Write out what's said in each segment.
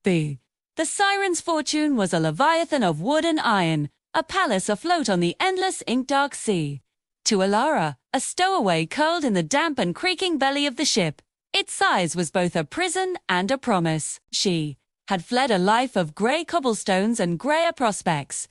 The siren's fortune was a leviathan of wood and iron, a palace afloat on the endless ink-dark sea. To Elara, a stowaway curled in the damp and creaking belly of the ship, its size was both a prison and a promise. She had fled a life of grey cobblestones and greyer prospects,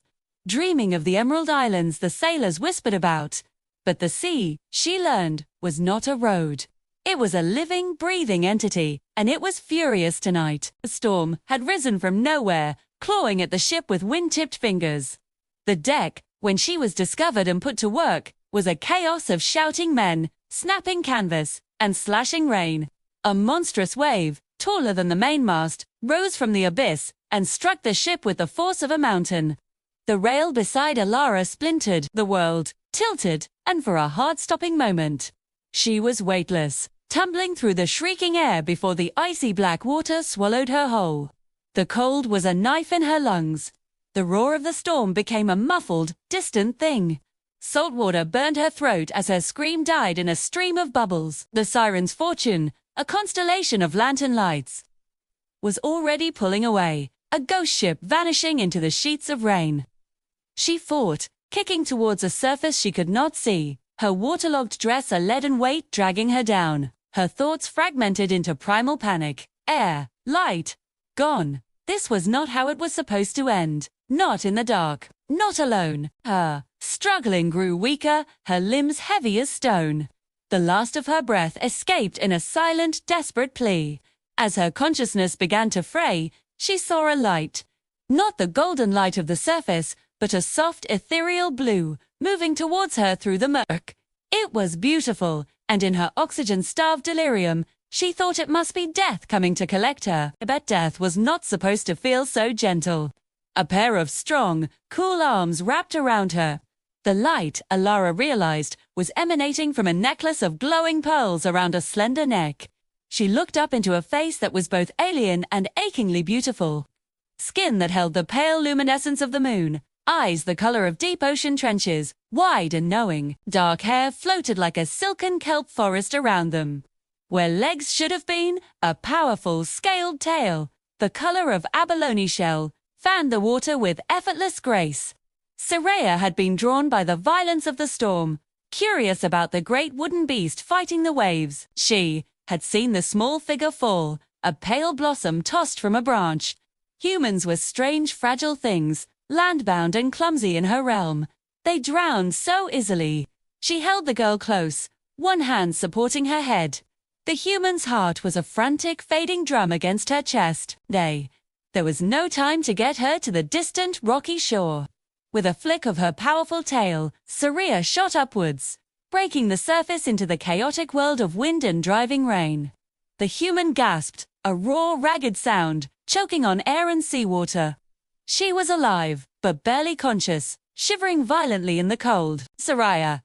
dreaming of the Emerald Islands the sailors whispered about. But the sea, she learned, was not a road. It was a living, breathing entity, and it was furious tonight. A storm had risen from nowhere, clawing at the ship with wind-tipped fingers. The deck, when she was discovered and put to work, was a chaos of shouting men, snapping canvas, and slashing rain. A monstrous wave, taller than the mainmast, rose from the abyss and struck the ship with the force of a mountain. The rail beside Elara splintered, the world tilted, and for a heart-stopping moment, she was weightless, tumbling through the shrieking air before the icy black water swallowed her whole. The cold was a knife in her lungs. The roar of the storm became a muffled, distant thing. Salt water burned her throat as her scream died in a stream of bubbles. The siren's fortune, a constellation of lantern lights, was already pulling away, a ghost ship vanishing into the sheets of rain. She fought, kicking towards a surface she could not see, her waterlogged dress a leaden weight dragging her down, her thoughts fragmented into primal panic. Air, light, gone. This was not how it was supposed to end. Not in the dark, not alone. Her struggling grew weaker, her limbs heavy as stone. The last of her breath escaped in a silent, desperate plea. As her consciousness began to fray, she saw a light. Not the golden light of the surface, but a soft, ethereal blue, moving towards her through the murk. It was beautiful, and in her oxygen-starved delirium, she thought it must be death coming to collect her. But death was not supposed to feel so gentle. A pair of strong, cool arms wrapped around her. The light, Elara realized, was emanating from a necklace of glowing pearls around a slender neck. She looked up into a face that was both alien and achingly beautiful. Skin that held the pale luminescence of the moon, eyes the color of deep ocean trenches, wide and knowing. Dark hair floated like a silken kelp forest around them. Where legs should have been, a powerful, scaled tail, the color of abalone shell, fanned the water with effortless grace. Sereia had been drawn by the violence of the storm, curious about the great wooden beast fighting the waves. She had seen the small figure fall, a pale blossom tossed from a branch. Humans were strange, fragile things, landbound and clumsy in her realm. They drowned so easily. She held the girl close, one hand supporting her head. The human's heart was a frantic, fading drum against her chest. There was no time to get her to the distant, rocky shore. With a flick of her powerful tail, Sereia shot upwards, breaking the surface into the chaotic world of wind and driving rain. The human gasped, a raw, ragged sound, choking on air and seawater. She was alive, but barely conscious, shivering violently in the cold. Sereia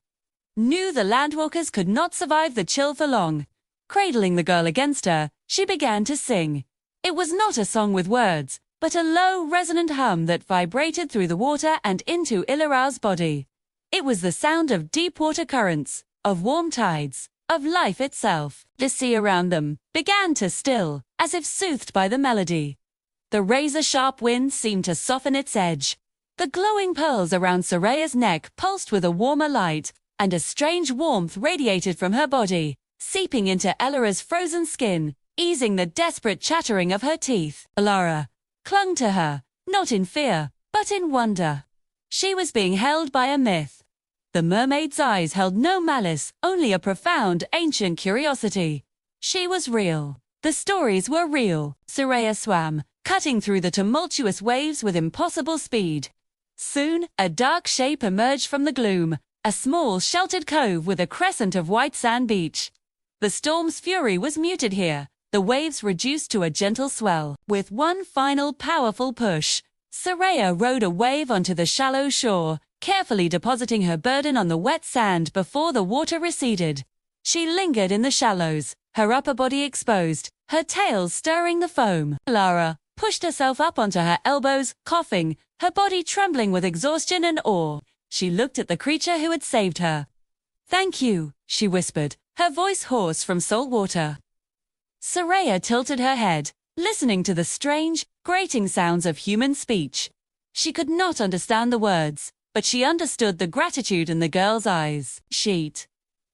knew the landwalkers could not survive the chill for long. Cradling the girl against her, she began to sing. It was not a song with words, but a low, resonant hum that vibrated through the water and into Elara's body. It was the sound of deep water currents, of warm tides, of life itself. The sea around them began to still, as if soothed by the melody. The razor-sharp wind seemed to soften its edge. The glowing pearls around Sereia's neck pulsed with a warmer light, and a strange warmth radiated from her body, seeping into Elara's frozen skin, easing the desperate chattering of her teeth. Elara clung to her, not in fear, but in wonder. She was being held by a myth. The mermaid's eyes held no malice, only a profound, ancient curiosity. She was real. The stories were real. Sereia swam, cutting through the tumultuous waves with impossible speed. Soon, a dark shape emerged from the gloom, a small, sheltered cove with a crescent of white sand beach. The storm's fury was muted here, the waves reduced to a gentle swell. With one final powerful push, Sereia rode a wave onto the shallow shore, carefully depositing her burden on the wet sand before the water receded. She lingered in the shallows, her upper body exposed, her tail stirring the foam. Elara pushed herself up onto her elbows, coughing, her body trembling with exhaustion and awe. She looked at the creature who had saved her. "Thank you," she whispered, her voice hoarse from salt water. Sereia tilted her head, listening to the strange, grating sounds of human speech. She could not understand the words, but she understood the gratitude in the girl's eyes. Sheet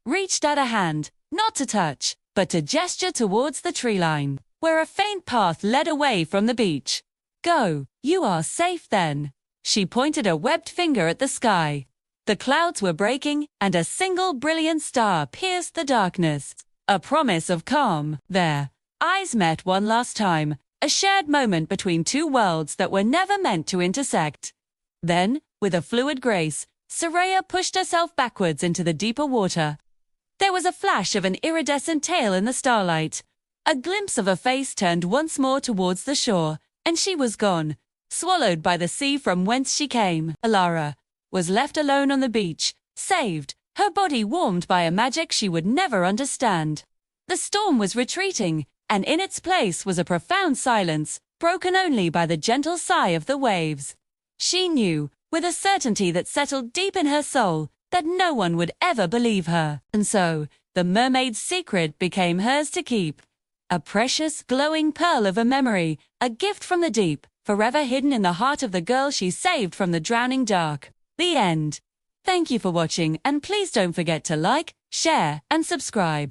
reached out a hand, not to touch, but to gesture towards the tree line, where a faint path led away from the beach. Go, you are safe then. She pointed a webbed finger at the sky. The clouds were breaking, and a single brilliant star pierced the darkness. A promise of calm. Their eyes met one last time, a shared moment between two worlds that were never meant to intersect. Then, with a fluid grace, Sereia pushed herself backwards into the deeper water. There was a flash of an iridescent tail in the starlight. A glimpse of a face turned once more towards the shore, and she was gone, swallowed by the sea from whence she came. Elara was left alone on the beach, saved, her body warmed by a magic she would never understand. The storm was retreating, and in its place was a profound silence, broken only by the gentle sigh of the waves. She knew, with a certainty that settled deep in her soul, that no one would ever believe her. And so, the mermaid's secret became hers to keep. A precious, glowing pearl of a memory, a gift from the deep, forever hidden in the heart of the girl she saved from the drowning dark. The end. Thank you for watching, and please don't forget to like, share, and subscribe.